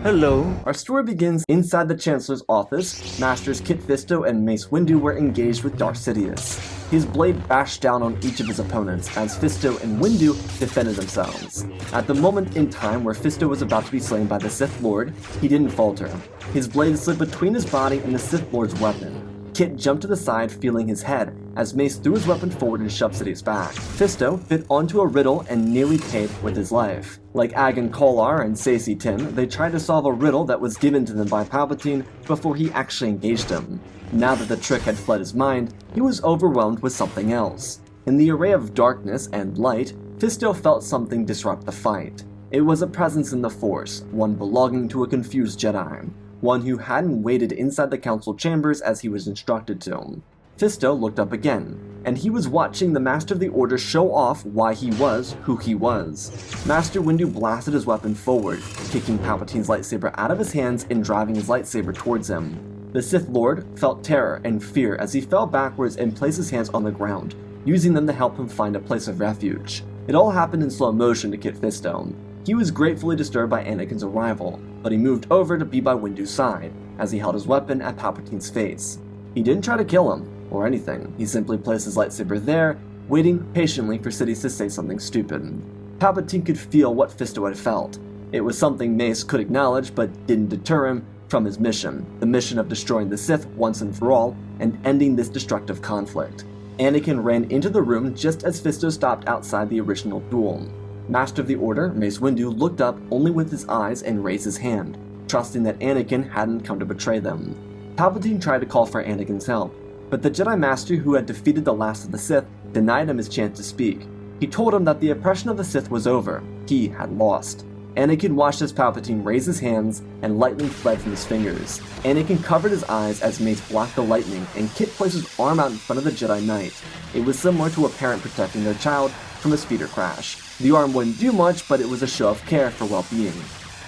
Hello. Our story begins inside the Chancellor's office. Masters Kit Fisto and Mace Windu were engaged with Darth Sidious. His blade bashed down on each of his opponents as Fisto and Windu defended themselves. At the moment in time where Fisto was about to be slain by the Sith Lord, he didn't falter. His blade slid between his body and the Sith Lord's weapon. Kit jumped to the side, feeling his head, as Mace threw his weapon forward and shoved Sidious back. Fisto bit onto a riddle and nearly paid with his life. Like Agan Kolar and Sacy Tim, they tried to solve a riddle that was given to them by Palpatine before he actually engaged him. Now that the trick had fled his mind, he was overwhelmed with something else. In the array of darkness and light, Fisto felt something disrupt the fight. It was a presence in the Force, one belonging to a confused Jedi. One who hadn't waited inside the council chambers as he was instructed to. Fisto looked up again, and he was watching the Master of the Order show off why he was who he was. Master Windu blasted his weapon forward, kicking Palpatine's lightsaber out of his hands and driving his lightsaber towards him. The Sith Lord felt terror and fear as he fell backwards and placed his hands on the ground, using them to help him find a place of refuge. It all happened in slow motion to Kit Fisto. He was gratefully disturbed by Anakin's arrival, but he moved over to be by Windu's side, as he held his weapon at Palpatine's face. He didn't try to kill him, or anything. He simply placed his lightsaber there, waiting patiently for Sidious to say something stupid. Palpatine could feel what Fisto had felt. It was something Mace could acknowledge, but didn't deter him from his mission, the mission of destroying the Sith once and for all, and ending this destructive conflict. Anakin ran into the room just as Fisto stopped outside the original duel. Master of the Order, Mace Windu, looked up only with his eyes and raised his hand, trusting that Anakin hadn't come to betray them. Palpatine tried to call for Anakin's help, but the Jedi Master who had defeated the last of the Sith denied him his chance to speak. He told him that the oppression of the Sith was over. He had lost. Anakin watched as Palpatine raised his hands and lightning fled from his fingers. Anakin covered his eyes as Mace blocked the lightning, and Kit placed his arm out in front of the Jedi Knight. It was similar to a parent protecting their child from a speeder crash. The arm wouldn't do much, but it was a show of care for well-being.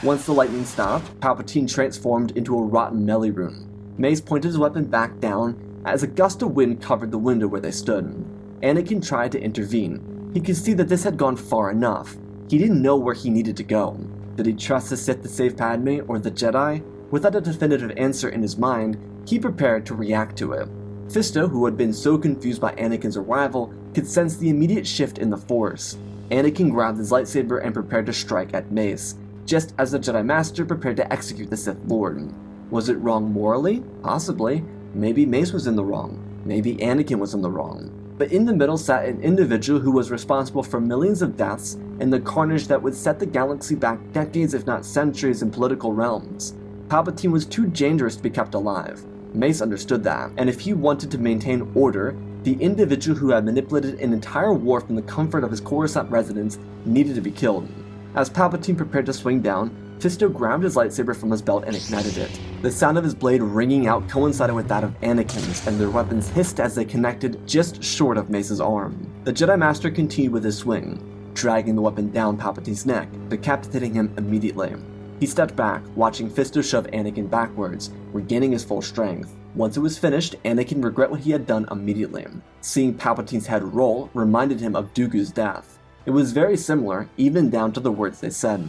Once the lightning stopped, Palpatine transformed into a rotten melee rune. Mace pointed his weapon back down as a gust of wind covered the window where they stood. Anakin tried to intervene. He could see that this had gone far enough. He didn't know where he needed to go. Did he trust the Sith to save Padme or the Jedi? Without a definitive answer in his mind, he prepared to react to it. Fisto, who had been so confused by Anakin's arrival, could sense the immediate shift in the Force. Anakin grabbed his lightsaber and prepared to strike at Mace, just as the Jedi Master prepared to execute the Sith Lord. Was it wrong morally? Possibly. Maybe Mace was in the wrong. Maybe Anakin was in the wrong. But in the middle sat an individual who was responsible for millions of deaths and the carnage that would set the galaxy back decades if not centuries in political realms. Palpatine was too dangerous to be kept alive. Mace understood that, and if he wanted to maintain order, the individual who had manipulated an entire war from the comfort of his Coruscant residence needed to be killed. As Palpatine prepared to swing down, Fisto grabbed his lightsaber from his belt and ignited it. The sound of his blade ringing out coincided with that of Anakin's, and their weapons hissed as they connected just short of Mace's arm. The Jedi Master continued with his swing, dragging the weapon down Palpatine's neck, decapitating him immediately. He stepped back, watching Fisto shove Anakin backwards, regaining his full strength. Once it was finished, Anakin regret what he had done immediately. Seeing Palpatine's head roll reminded him of Dooku's death. It was very similar, even down to the words they said.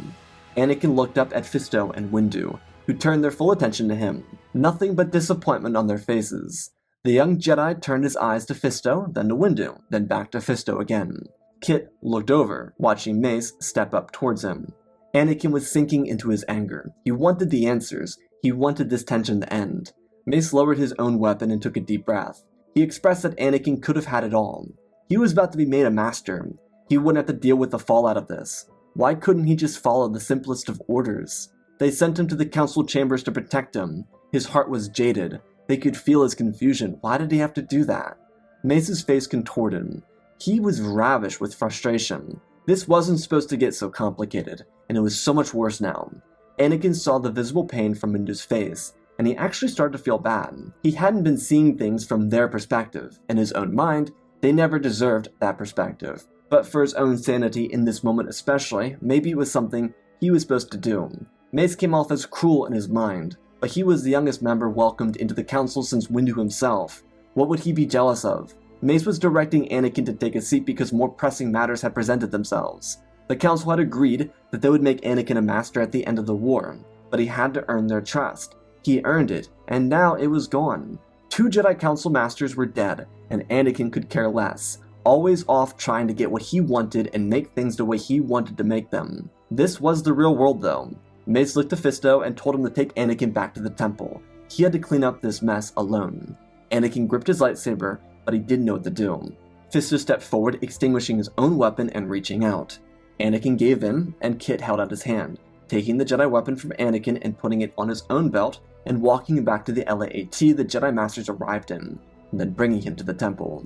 Anakin looked up at Fisto and Windu, who turned their full attention to him. Nothing but disappointment on their faces. The young Jedi turned his eyes to Fisto, then to Windu, then back to Fisto again. Kit looked over, watching Mace step up towards him. Anakin was sinking into his anger. He wanted the answers. He wanted this tension to end. Mace lowered his own weapon and took a deep breath. He expressed that Anakin could have had it all. He was about to be made a master. He wouldn't have to deal with the fallout of this. Why couldn't he just follow the simplest of orders? They sent him to the council chambers to protect him. His heart was jaded. They could feel his confusion. Why did he have to do that? Mace's face contorted. He was ravished with frustration. This wasn't supposed to get so complicated, and it was so much worse now. Anakin saw the visible pain from Windu's face, and he actually started to feel bad. He hadn't been seeing things from their perspective. In his own mind, they never deserved that perspective. But for his own sanity in this moment especially, maybe it was something he was supposed to do. Mace came off as cruel in his mind, but he was the youngest member welcomed into the council since Windu himself. What would he be jealous of? Mace was directing Anakin to take a seat because more pressing matters had presented themselves. The council had agreed that they would make Anakin a master at the end of the war. but he had to earn their trust. He earned it, and now it was gone. 2 Jedi Council masters were dead, and Anakin could care less, always off trying to get what he wanted and make things the way he wanted to make them. This was the real world though. Mace looked to Fisto and told him to take Anakin back to the temple. He had to clean up this mess alone. Anakin gripped his lightsaber, but he didn't know what to do. Fisto stepped forward, extinguishing his own weapon and reaching out. Anakin gave in, and Kit held out his hand, taking the Jedi weapon from Anakin and putting it on his own belt and walking him back to the LAAT the Jedi Masters arrived in, and then bringing him to the temple.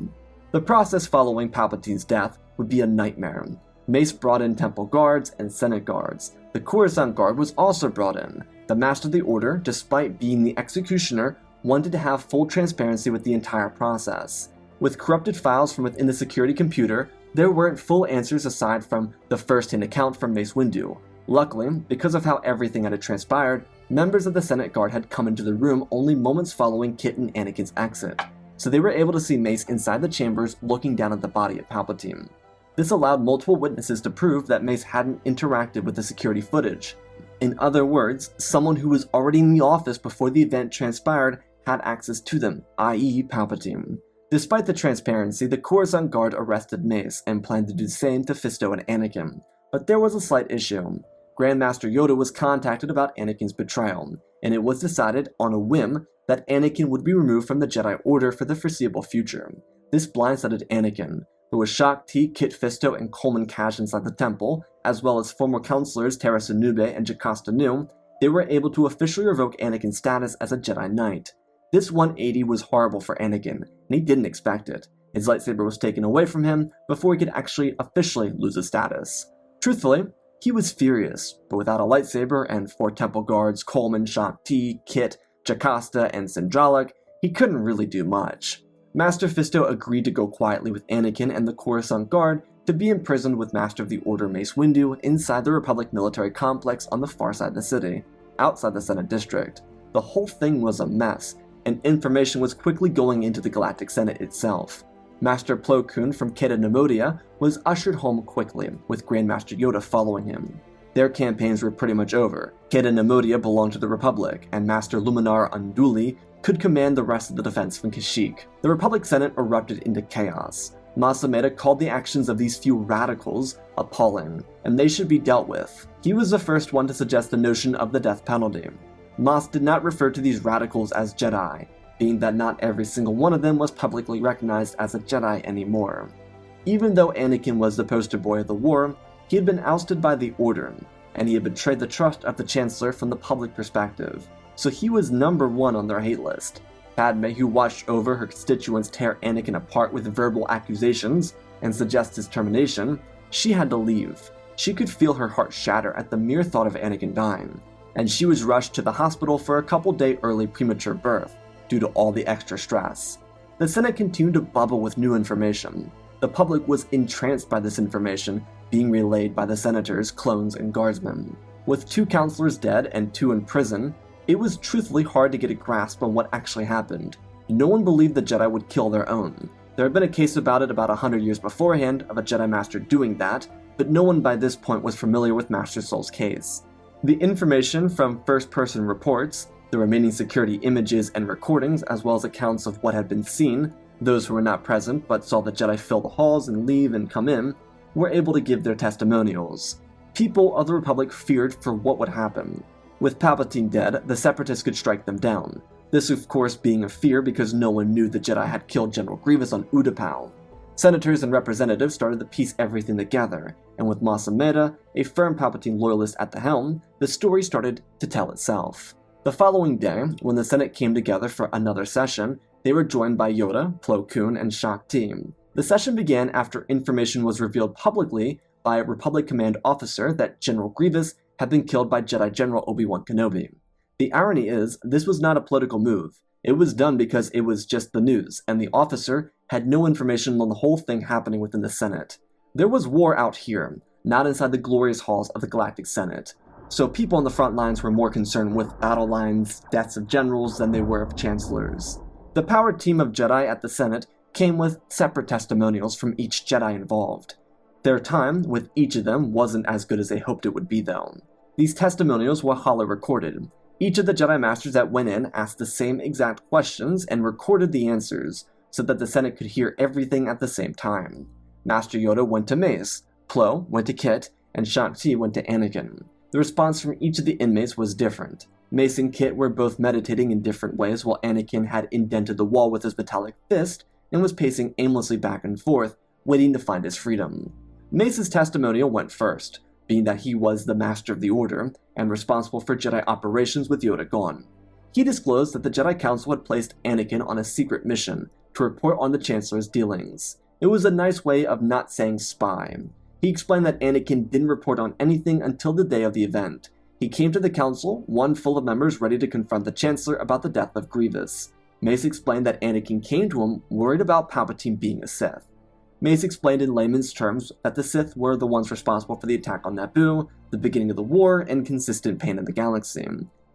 The process following Palpatine's death would be a nightmare. Mace brought in temple guards and Senate guards. The Coruscant Guard was also brought in. The Master of the Order, despite being the executioner, wanted to have full transparency with the entire process. With corrupted files from within the security computer, there weren't full answers aside from the first-hand account from Mace Windu. Luckily, because of how everything had transpired, members of the Senate Guard had come into the room only moments following Kit and Anakin's exit, so they were able to see Mace inside the chambers looking down at the body of Palpatine. This allowed multiple witnesses to prove that Mace hadn't interacted with the security footage. In other words, someone who was already in the office before the event transpired had access to them, i.e. Palpatine. Despite the transparency, the Coruscant Guard arrested Mace and planned to do the same to Fisto and Anakin. But there was a slight issue. Grandmaster Yoda was contacted about Anakin's betrayal, and it was decided, on a whim, that Anakin would be removed from the Jedi Order for the foreseeable future. This blindsided Anakin, who was Shaak Ti, Kit Fisto, and Coleman Cash inside the temple, as well as former counselors Tara Sinube and Jocasta Nu. They were able to officially revoke Anakin's status as a Jedi Knight. This 180 was horrible for Anakin, and he didn't expect it. His lightsaber was taken away from him before he could actually officially lose his status. Truthfully, he was furious, but without a lightsaber and 4 temple guards, Coleman, Shaak Ti, Kit, Jocasta, and Sindralak, he couldn't really do much. Master Fisto agreed to go quietly with Anakin and the Coruscant Guard to be imprisoned with Master of the Order Mace Windu inside the Republic military complex on the far side of the city, outside the Senate District. The whole thing was a mess, and information was quickly going into the Galactic Senate itself. Master Plo Koon from Keda Nemodia was ushered home quickly, with Grandmaster Yoda following him. Their campaigns were pretty much over. Keda Nemodia belonged to the Republic, and Master Luminar Unduli could command the rest of the defense from Kashyyyk. The Republic Senate erupted into chaos. Mas Amedda called the actions of these few radicals appalling, and they should be dealt with. He was the first one to suggest the notion of the death penalty. Mas did not refer to these radicals as Jedi, being that not every single one of them was publicly recognized as a Jedi anymore. Even though Anakin was the poster boy of the war, he had been ousted by the Order, and he had betrayed the trust of the Chancellor from the public perspective, so he was number 1 on their hate list. Padme, who watched over her constituents tear Anakin apart with verbal accusations and suggest his termination, she had to leave. She could feel her heart shatter at the mere thought of Anakin dying, and she was rushed to the hospital for a couple-day early premature birth, due to all the extra stress. The Senate continued to bubble with new information. The public was entranced by this information being relayed by the senators, clones, and guardsmen. With 2 counselors dead and 2 in prison, it was truthfully hard to get a grasp on what actually happened. No one believed the Jedi would kill their own. There had been a case about it about 100 years beforehand of a Jedi Master doing that, but no one by this point was familiar with Master Soul's case. The information from first-person reports, the remaining security images and recordings, as well as accounts of what had been seen, those who were not present but saw the Jedi fill the halls and leave and come in, were able to give their testimonials. People of the Republic feared for what would happen. With Palpatine dead, the Separatists could strike them down. This of course being a fear because no one knew the Jedi had killed General Grievous on Utapau. Senators and representatives started to piece everything together, and with Mas Amedda, a firm Palpatine loyalist at the helm, the story started to tell itself. The following day, when the Senate came together for another session, they were joined by Yoda, Plo Koon, and Shaak Ti. The session began after information was revealed publicly by a Republic Command officer that General Grievous had been killed by Jedi General Obi-Wan Kenobi. The irony is, this was not a political move. It was done because it was just the news, and the officer had no information on the whole thing happening within the Senate. There was war out here, not inside the glorious halls of the Galactic Senate. So people on the front lines were more concerned with battle lines, deaths of generals than they were of chancellors. The power team of Jedi at the Senate came with separate testimonials from each Jedi involved. Their time with each of them wasn't as good as they hoped it would be though. These testimonials were holo-recorded. Each of the Jedi Masters that went in asked the same exact questions and recorded the answers, so that the Senate could hear everything at the same time. Master Yoda went to Mace, Plo went to Kit, and Shakti went to Anakin. The response from each of the inmates was different. Mace and Kit were both meditating in different ways, while Anakin had indented the wall with his metallic fist and was pacing aimlessly back and forth, waiting to find his freedom. Mace's testimonial went first, being that he was the Master of the Order and responsible for Jedi operations with Yoda gone. He disclosed that the Jedi Council had placed Anakin on a secret mission to report on the Chancellor's dealings. It was a nice way of not saying spy. He explained that Anakin didn't report on anything until the day of the event. He came to the council, one full of members ready to confront the Chancellor about the death of Grievous. Mace explained that Anakin came to him worried about Palpatine being a Sith. Mace explained in layman's terms that the Sith were the ones responsible for the attack on Naboo, the beginning of the war, and consistent pain in the galaxy.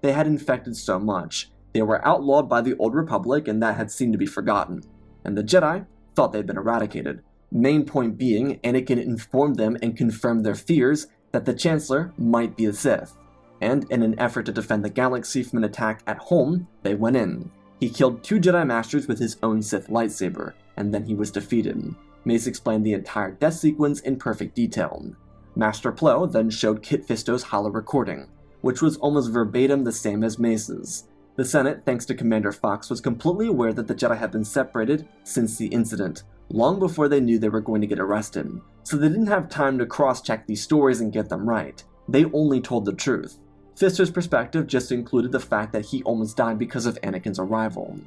They had infected so much. They were outlawed by the Old Republic, and that had seemed to be forgotten. And the Jedi thought they'd been eradicated. Main point being, Anakin informed them and confirmed their fears that the Chancellor might be a Sith. And in an effort to defend the galaxy from an attack at home, they went in. He killed 2 Jedi Masters with his own Sith lightsaber, and then he was defeated. Mace explained the entire death sequence in perfect detail. Master Plo then showed Kit Fisto's holo recording, which was almost verbatim the same as Mace's. The Senate, thanks to Commander Fox, was completely aware that the Jedi had been separated since the incident, long before they knew they were going to get arrested, so they didn't have time to cross-check these stories and get them right. They only told the truth. Fisto's perspective just included the fact that he almost died because of Anakin's arrival.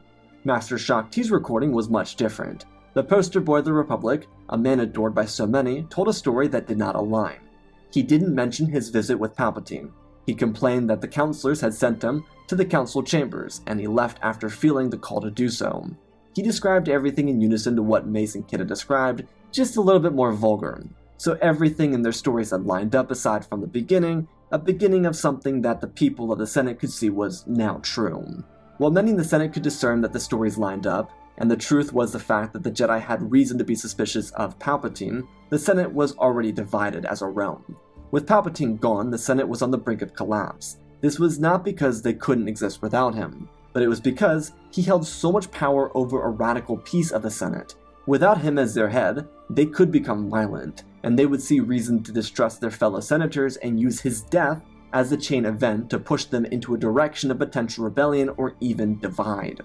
Master Shakti's recording was much different. The poster boy of the Republic, a man adored by so many, told a story that did not align. He didn't mention his visit with Palpatine. He complained that the counselors had sent him to the council chambers, and he left after feeling the call to do so. He described everything in unison to what Mace and Kit had described, just a little bit more vulgar. So everything in their stories had lined up aside from the beginning, a beginning of something that the people of the Senate could see was now true. While many in the Senate could discern that the stories lined up, and the truth was the fact that the Jedi had reason to be suspicious of Palpatine, the Senate was already divided as a realm. With Palpatine gone, the Senate was on the brink of collapse. This was not because they couldn't exist without him, but it was because he held so much power over a radical piece of the Senate. Without him as their head, they could become violent, and they would see reason to distrust their fellow senators and use his death as a chain event to push them into a direction of potential rebellion or even divide.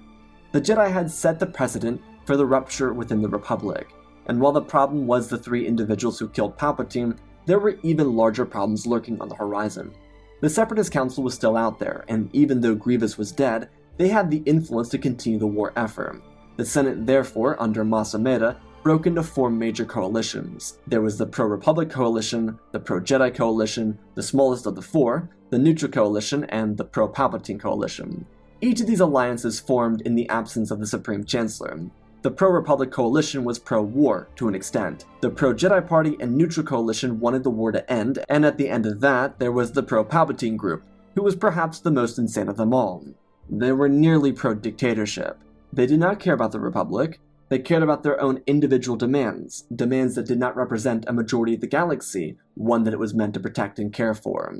The Jedi had set the precedent for the rupture within the Republic, and while the problem was the 3 individuals who killed Palpatine, there were even larger problems lurking on the horizon. The Separatist Council was still out there, and even though Grievous was dead, they had the influence to continue the war effort. The Senate therefore, under Mace and Kit, broke into 4 major coalitions. There was the Pro-Republic Coalition, the Pro-Jedi Coalition, the smallest of the 4, the Neutral Coalition, and the Pro-Palpatine Coalition. Each of these alliances formed in the absence of the Supreme Chancellor. The Pro-Republic Coalition was pro-war to an extent. The Pro-Jedi Party and Neutral Coalition wanted the war to end, and at the end of that, there was the Pro-Palpatine group, who was perhaps the most insane of them all. They were nearly pro-dictatorship. They did not care about the Republic. They cared about their own individual demands that did not represent a majority of the galaxy, one that it was meant to protect and care for.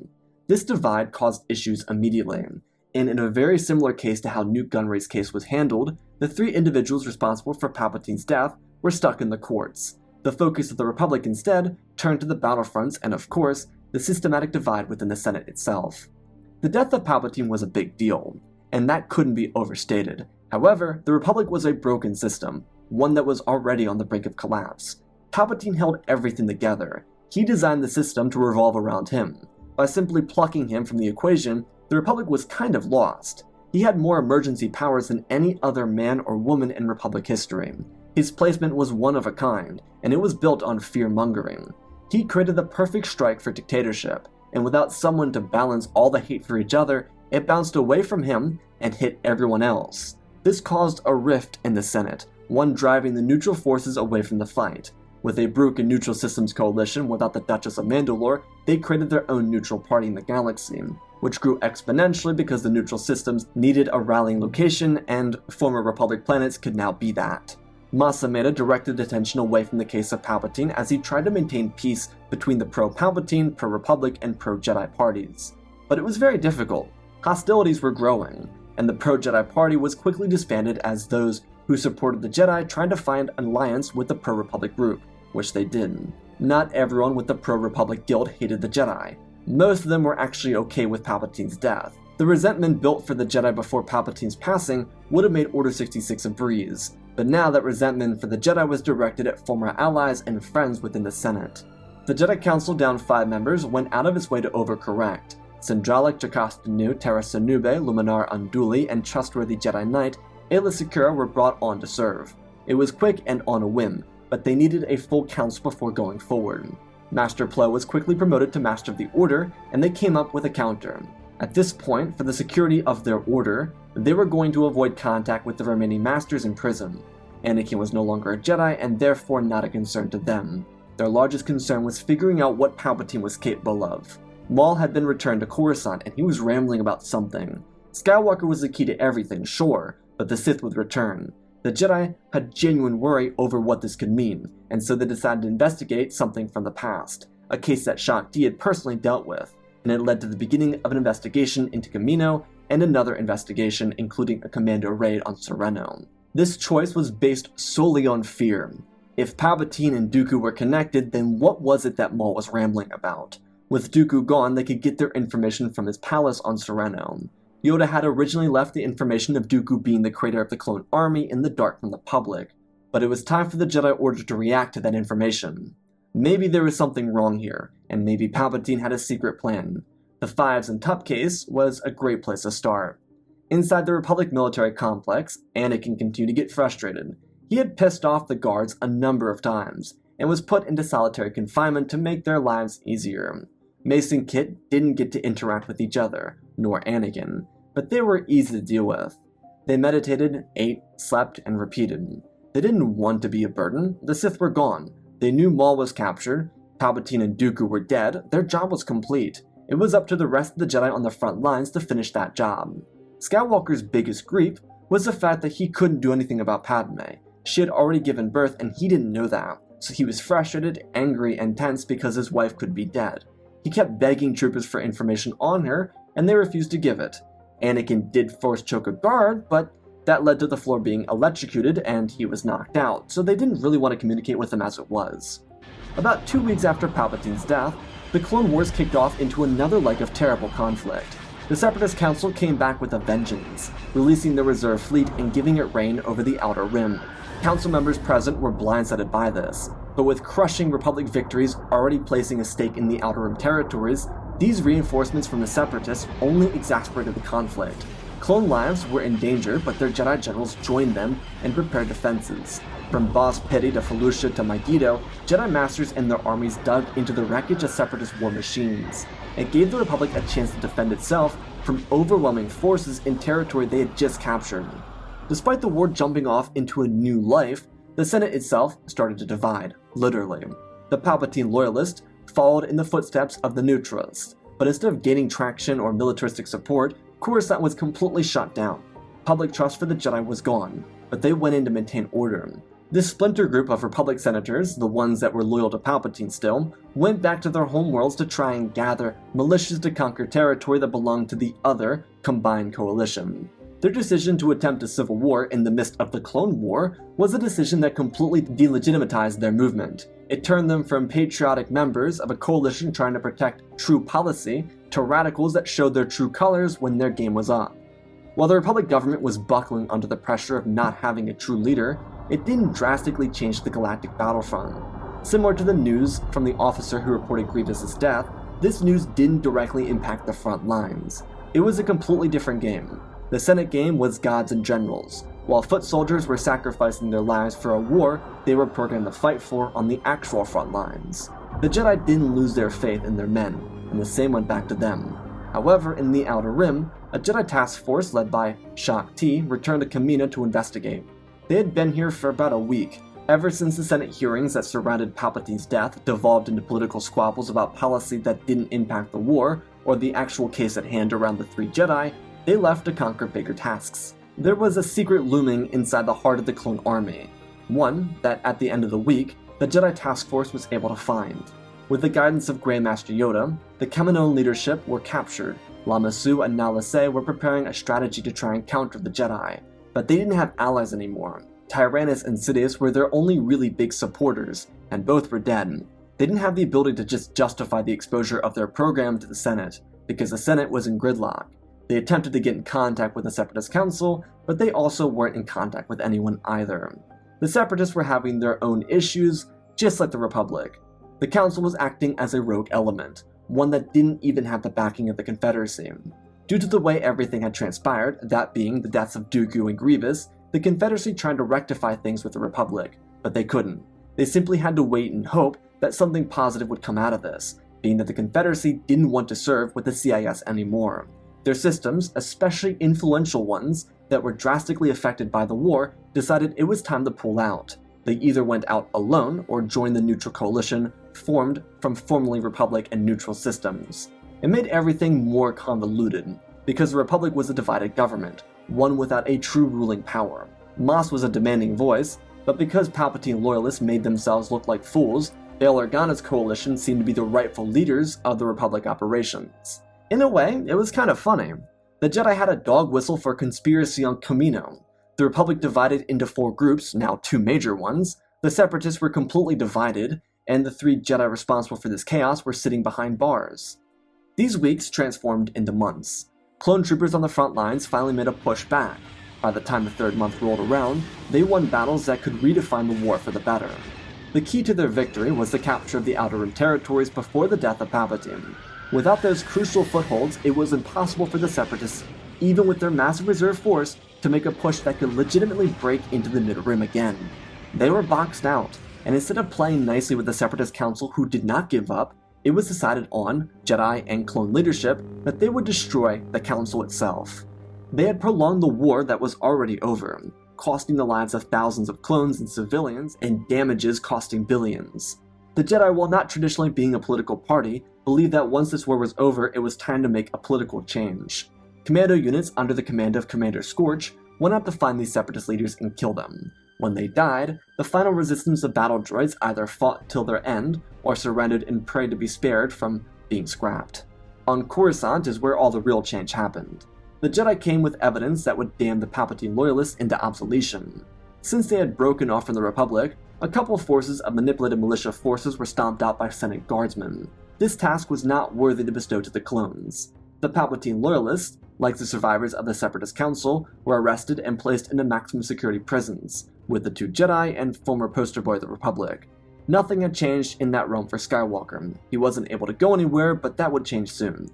This divide caused issues immediately, and in a very similar case to how Newt Gunray's case was handled, the 3 individuals responsible for Palpatine's death were stuck in the courts. The focus of the Republic instead turned to the battlefronts and, of course, the systematic divide within the Senate itself. The death of Palpatine was a big deal, and that couldn't be overstated. However, the Republic was a broken system, one that was already on the brink of collapse. Palpatine held everything together. He designed the system to revolve around him. By simply plucking him from the equation, the Republic was kind of lost. He had more emergency powers than any other man or woman in Republic history. His placement was one of a kind, and it was built on fear-mongering. He created the perfect strike for dictatorship, and without someone to balance all the hate for each other, it bounced away from him and hit everyone else. This caused a rift in the Senate, one driving the neutral forces away from the fight. With a broken neutral systems coalition without the Duchess of Mandalore, they created their own neutral party in the galaxy, which grew exponentially because the neutral systems needed a rallying location, and former Republic planets could now be that. Mace and Kit directed attention away from the case of Palpatine as he tried to maintain peace between the pro-Palpatine, pro-Republic, and pro-Jedi parties. But it was very difficult. Hostilities were growing, and the pro-Jedi party was quickly disbanded as those who supported the Jedi tried to find an alliance with the pro-Republic group, which they did. Not everyone with the pro-Republic guild hated the Jedi. Most of them were actually okay with Palpatine's death. The resentment built for the Jedi before Palpatine's passing would have made Order 66 a breeze, but now that resentment for the Jedi was directed at former allies and friends within the Senate. The Jedi Council, down 5 members, went out of its way to overcorrect. Sindralik, Jocasta-Nu, Terra Sanube, Luminar Unduli, and trustworthy Jedi Knight Aayla Secura were brought on to serve. It was quick and on a whim, but they needed a full council before going forward. Master Plo was quickly promoted to Master of the Order, and they came up with a counter. At this point, for the security of their order, they were going to avoid contact with the remaining Masters in prison. Anakin was no longer a Jedi, and therefore not a concern to them. Their largest concern was figuring out what Palpatine was capable of. Maul had been returned to Coruscant, and he was rambling about something. Skywalker was the key to everything, sure, but the Sith would return. The Jedi had genuine worry over what this could mean, and so they decided to investigate something from the past, a case that Shakti had personally dealt with, and it led to the beginning of an investigation into Kamino and another investigation including a commando raid on Sereno. This choice was based solely on fear. If Palpatine and Dooku were connected, then what was it that Maul was rambling about? With Dooku gone, they could get their information from his palace on Sereno. Yoda had originally left the information of Dooku being the creator of the clone army in the dark from the public, but it was time for the Jedi Order to react to that information. Maybe there was something wrong here, and maybe Palpatine had a secret plan. The Fives and Tup case was a great place to start. Inside the Republic military complex, Anakin continued to get frustrated. He had pissed off the guards a number of times, and was put into solitary confinement to make their lives easier. Mace and Kit didn't get to interact with each other, nor Anakin, but they were easy to deal with. They meditated, ate, slept, and repeated. They didn't want to be a burden. The Sith were gone. They knew Maul was captured, Palpatine and Dooku were dead, their job was complete. It was up to the rest of the Jedi on the front lines to finish that job. Skywalker's biggest grief was the fact that he couldn't do anything about Padme. She had already given birth and he didn't know that, so he was frustrated, angry, and tense because his wife could be dead. He kept begging troopers for information on her, and they refused to give it. Anakin did force choke a guard, but that led to the floor being electrocuted and he was knocked out, so they didn't really want to communicate with him as it was. About 2 weeks after Palpatine's death, the Clone Wars kicked off into another leg of terrible conflict. The Separatist Council came back with a vengeance, releasing the reserve fleet and giving it reign over the Outer Rim. Council members present were blindsided by this, but with crushing Republic victories already placing a stake in the Outer Rim territories, these reinforcements from the Separatists only exacerbated the conflict. Clone lives were in danger, but their Jedi generals joined them and prepared defenses. From Boz Pity to Felucia to Megiddo, Jedi Masters and their armies dug into the wreckage of Separatist war machines. It gave the Republic a chance to defend itself from overwhelming forces in territory they had just captured. Despite the war jumping off into a new life, the Senate itself started to divide, literally. The Palpatine loyalists followed in the footsteps of the neutralists, but instead of gaining traction or militaristic support, Coruscant was completely shut down. Public trust for the Jedi was gone, but they went in to maintain order. This splinter group of Republic senators, the ones that were loyal to Palpatine still, went back to their homeworlds to try and gather militias to conquer territory that belonged to the other combined coalition. Their decision to attempt a civil war in the midst of the Clone War was a decision that completely delegitimatized their movement. It turned them from patriotic members of a coalition trying to protect true policy to radicals that showed their true colors when their game was up. While the Republic government was buckling under the pressure of not having a true leader, it didn't drastically change the galactic battlefront. Similar to the news from the officer who reported Grievous's death, this news didn't directly impact the front lines. It was a completely different game. The Senate game was gods and generals. While foot soldiers were sacrificing their lives for a war they were programmed to fight for on the actual front lines. The Jedi didn't lose their faith in their men, and the same went back to them. However, in the Outer Rim, a Jedi task force led by Shakti returned to Kamino to investigate. They had been here for about a week. Ever since the Senate hearings that surrounded Palpatine's death devolved into political squabbles about policy that didn't impact the war, or the actual case at hand around the 3 Jedi, they left to conquer bigger tasks. There was a secret looming inside the heart of the clone army. One that, at the end of the week, the Jedi task force was able to find. With the guidance of Grandmaster Yoda, the Kamino leadership were captured, Lama Su and Nala Se were preparing a strategy to try and counter the Jedi, but they didn't have allies anymore. Tyrannus and Sidious were their only really big supporters, and both were dead. They didn't have the ability to just justify the exposure of their program to the Senate, because the Senate was in gridlock. They attempted to get in contact with the Separatist Council, but they also weren't in contact with anyone either. The Separatists were having their own issues, just like the Republic. The Council was acting as a rogue element, one that didn't even have the backing of the Confederacy. Due to the way everything had transpired, that being the deaths of Dooku and Grievous, the Confederacy tried to rectify things with the Republic, but they couldn't. They simply had to wait and hope that something positive would come out of this, being that the Confederacy didn't want to serve with the CIS anymore. Their systems, especially influential ones that were drastically affected by the war, decided it was time to pull out. They either went out alone or joined the neutral coalition formed from formerly Republic and neutral systems. It made everything more convoluted, because the Republic was a divided government, one without a true ruling power. Moss was a demanding voice, but because Palpatine loyalists made themselves look like fools, Bail Organa's coalition seemed to be the rightful leaders of the Republic operations. In a way, it was kind of funny. The Jedi had a dog whistle for a conspiracy on Kamino. The Republic divided into 4 groups, now 2 major ones. The Separatists were completely divided, and the 3 Jedi responsible for this chaos were sitting behind bars. These weeks transformed into months. Clone troopers on the front lines finally made a push back. By the time the 3rd month rolled around, they won battles that could redefine the war for the better. The key to their victory was the capture of the Outer Rim territories before the death of Palpatine. Without those crucial footholds, it was impossible for the Separatists, even with their massive reserve force, to make a push that could legitimately break into the Mid-Rim again. They were boxed out, and instead of playing nicely with the Separatist Council who did not give up, it was decided on Jedi and clone leadership that they would destroy the Council itself. They had prolonged the war that was already over, costing the lives of thousands of clones and civilians, and damages costing billions. The Jedi, while not traditionally being a political party, believed that once this war was over, it was time to make a political change. Commando units under the command of Commander Scorch went out to find these Separatist leaders and kill them. When they died, the final resistance of battle droids either fought till their end, or surrendered and prayed to be spared from being scrapped. On Coruscant is where all the real change happened. The Jedi came with evidence that would damn the Palpatine loyalists into obsolescence. Since they had broken off from the Republic, a couple forces of manipulated militia forces were stomped out by Senate guardsmen. This task was not worthy to bestow to the clones. The Palpatine loyalists, like the survivors of the Separatist Council, were arrested and placed into maximum security prisons, with the 2 Jedi and former poster boy of the Republic. Nothing had changed in that realm for Skywalker. He wasn't able to go anywhere, but that would change soon.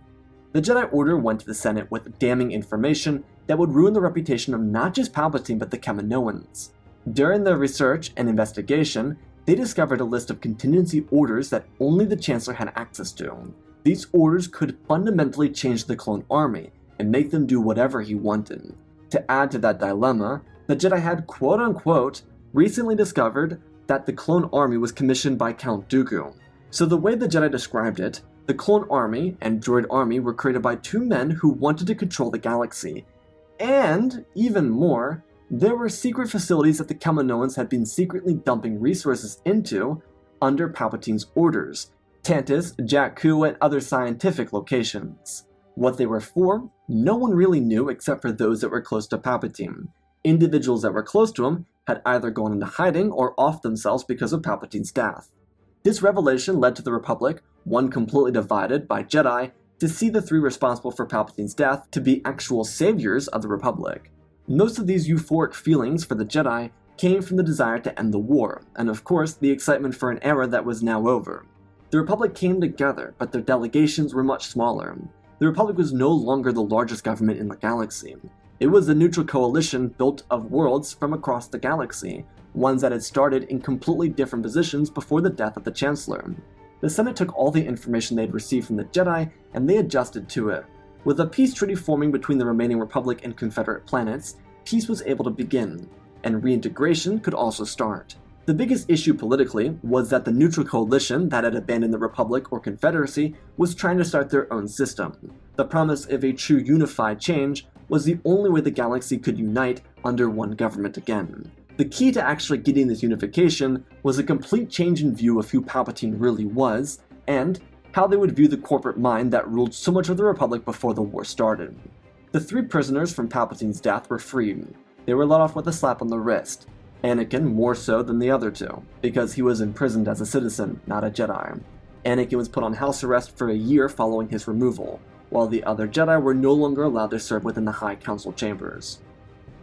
The Jedi Order went to the Senate with damning information that would ruin the reputation of not just Palpatine but the Kaminoans. During their research and investigation, they discovered a list of contingency orders that only the Chancellor had access to. These orders could fundamentally change the clone army and make them do whatever he wanted. To add to that dilemma, the Jedi had quote-unquote recently discovered that the clone army was commissioned by Count Dooku. So the way the Jedi described it, the clone army and droid army were created by 2 men who wanted to control the galaxy. And, even more, there were secret facilities that the Kaminoans had been secretly dumping resources into under Palpatine's orders, Tantus, Jakku, and other scientific locations. What they were for, no one really knew except for those that were close to Palpatine. Individuals that were close to him had either gone into hiding or off themselves because of Palpatine's death. This revelation led to the Republic, one completely divided by Jedi, to see the 3 responsible for Palpatine's death to be actual saviors of the Republic. Most of these euphoric feelings for the Jedi came from the desire to end the war, and of course the excitement for an era that was now over. The Republic came together, but their delegations were much smaller. The Republic was no longer the largest government in the galaxy. It was a neutral coalition built of worlds from across the galaxy, ones that had started in completely different positions before the death of the Chancellor. The Senate took all the information they had received from the Jedi, and they adjusted to it. With a peace treaty forming between the remaining Republic and Confederate planets, peace was able to begin, and reintegration could also start. The biggest issue politically was that the neutral coalition that had abandoned the Republic or Confederacy was trying to start their own system. The promise of a true unified change was the only way the galaxy could unite under one government again. The key to actually getting this unification was a complete change in view of who Palpatine really was, and how they would view the corporate mind that ruled so much of the Republic before the war started. The 3 prisoners from Palpatine's death were freed. They were let off with a slap on the wrist. Anakin more so than the other 2, because he was imprisoned as a citizen, not a Jedi. Anakin was put on house arrest for a year following his removal, while the other Jedi were no longer allowed to serve within the High Council chambers.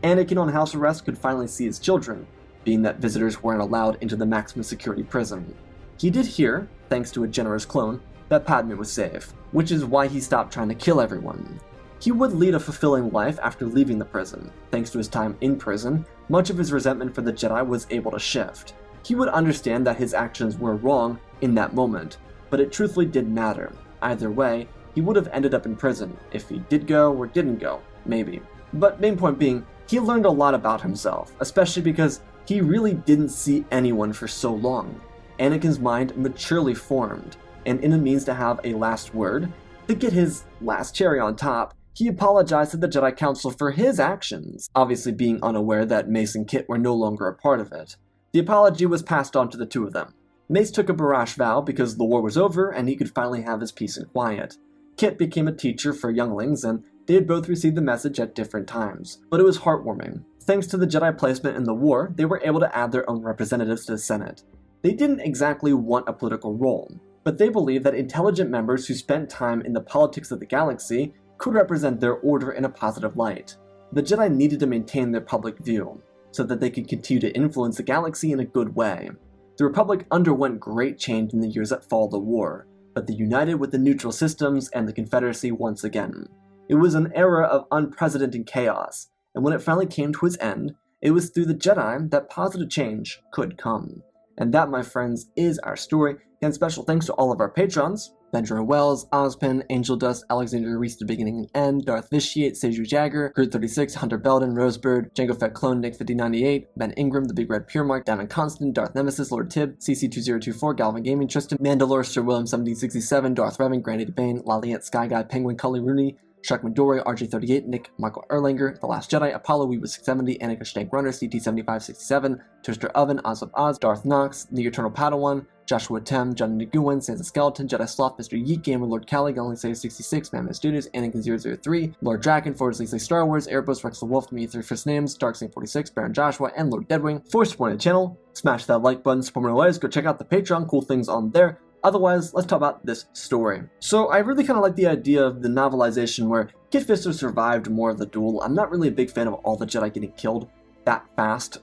Anakin on house arrest could finally see his children, being that visitors weren't allowed into the maximum security prison. He did hear, thanks to a generous clone, that Padme was safe, which is why he stopped trying to kill everyone. He would lead a fulfilling life after leaving the prison. Thanks to his time in prison, much of his resentment for the Jedi was able to shift. He would understand that his actions were wrong in that moment, but it truthfully didn't matter. Either way, he would have ended up in prison, if he did go or didn't go, maybe. But main point being, he learned a lot about himself, especially because he really didn't see anyone for so long. Anakin's mind maturely formed, and in a means to have a last word, to get his last cherry on top, he apologized to the Jedi Council for his actions, obviously being unaware that Mace and Kit were no longer a part of it. The apology was passed on to the 2 of them. Mace took a brash vow because the war was over and he could finally have his peace and quiet. Kit became a teacher for younglings, and they had both received the message at different times, but it was heartwarming. Thanks to the Jedi placement in the war, they were able to add their own representatives to the Senate. They didn't exactly want a political role, but they believed that intelligent members who spent time in the politics of the galaxy could represent their order in a positive light. The Jedi needed to maintain their public view, so that they could continue to influence the galaxy in a good way. The Republic underwent great change in the years that followed the war, but they united with the neutral systems and the Confederacy once again. It was an era of unprecedented chaos, and when it finally came to its end, it was through the Jedi that positive change could come. And that, my friends, is our story. And special thanks to all of our patrons: Benjamin Wells, Ozpin, Angel Dust, Alexander Reese, The Beginning and End, Darth Vitiate, Seju Jagger, Gert36, Hunter Belden, Rosebird, Django Fett Clone, Nick5098, Ben Ingram, The Big Red Pure Mark, Davin Constant, Darth Nemesis, Lord Tib, CC2024, Galvin Gaming, Tristan, Mandalore, Sir William 1767, Darth Revan, Granny Debane, Laliant, Sky Guy, Penguin, Cully Rooney, Chuck Midori, RJ38, Nick, Michael Erlanger, The Last Jedi, Apollo Weebus 670, Annika Stank Runner, CT7567, Toaster Oven, Oz of Oz, Darth Knox, The Eternal Padawan, Joshua Tem, John Nguyen, Sansa Skeleton, Jedi Sloth, Mr. Yeet Gamer, Lord Cali, Galaxy 66, Mammoth Studios, Anakin003, Lord Draken, Forwards Lisa Star Wars, Airbus, Rex the Wolf, Me 3 First Names, Darksing46, Baron Joshua, and Lord Deadwing. For supporting the channel, smash that like button, support my ways, go check out the Patreon, cool things on there. Otherwise, let's talk about this story. So I really kind of like the idea of the novelization where Kit Fisto survived more of the duel. I'm not really a big fan of all the Jedi getting killed that fast,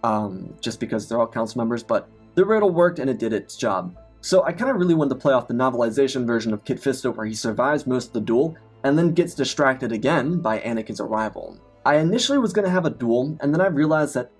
just because they're all council members, but the riddle worked and it did its job. So I kind of really wanted to play off the novelization version of Kit Fisto where he survives most of the duel and then gets distracted again by Anakin's arrival. I initially was going to have a duel, and then I realized that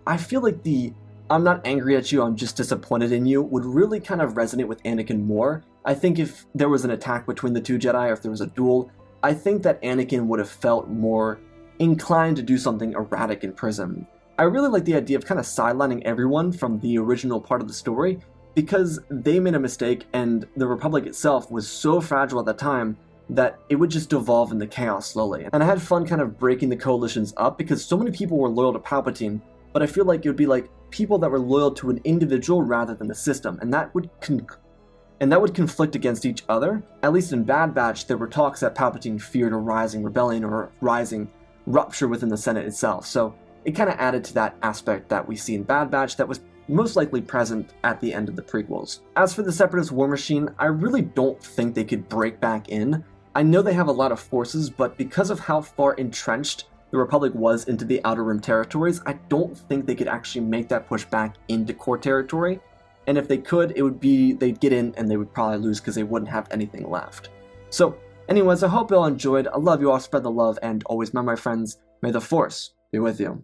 I feel like the "I'm not angry at you, I'm just disappointed in you" would really kind of resonate with Anakin more. I think if there was an attack between the 2 Jedi, or if there was a duel, I think that Anakin would have felt more inclined to do something erratic in prison. I really like the idea of kind of sidelining everyone from the original part of the story, because they made a mistake and the Republic itself was so fragile at the time that it would just devolve into chaos slowly. And I had fun kind of breaking the coalitions up because so many people were loyal to Palpatine, but I feel like it would be like people that were loyal to an individual rather than the system, and that would conflict against each other. At least in Bad Batch, there were talks that Palpatine feared a rising rebellion or a rising rupture within the Senate itself, so it kind of added to that aspect that we see in Bad Batch that was most likely present at the end of the prequels. As for the Separatist war machine, I really don't think they could break back in. I know they have a lot of forces, but because of how far entrenched the Republic was into the Outer Rim territories, I don't think they could actually make that push back into core territory. And if they could, it would be they'd get in and they would probably lose because they wouldn't have anything left. So anyways, I hope you all enjoyed. I love you all, spread the love, and always remember, my friends, may the Force be with you.